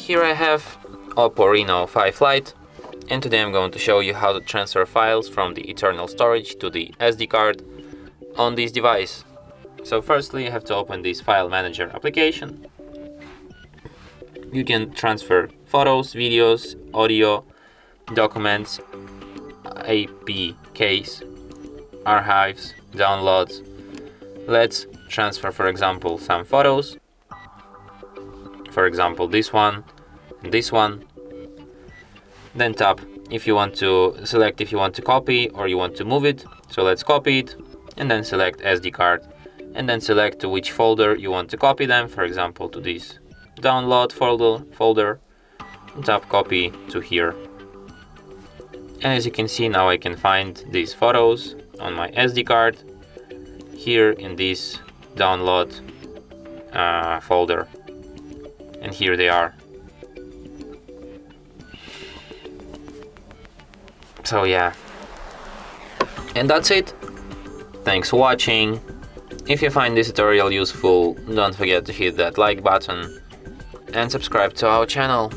Here I have Oppo Reno 5 Lite, and today I'm going to show you how to transfer files from the internal storage to the SD card on this device. So firstly, you have to open this file manager application. You can transfer photos, videos, audio, documents, APKs, archives, downloads. Let's transfer, for example, some photos. For example, this one, and this one. Then tap if you want to select if you want to copy or you want to move it. So let's copy it, and then select SD card, and then select to which folder you want to copy them. For example, to this download folder, and tap copy to here. And as you can see, now I can find these photos on my SD card here in this download folder, and here they are. So yeah, and that's it. Thanks for watching. If you find this tutorial useful, don't forget to hit that like button and subscribe to our channel.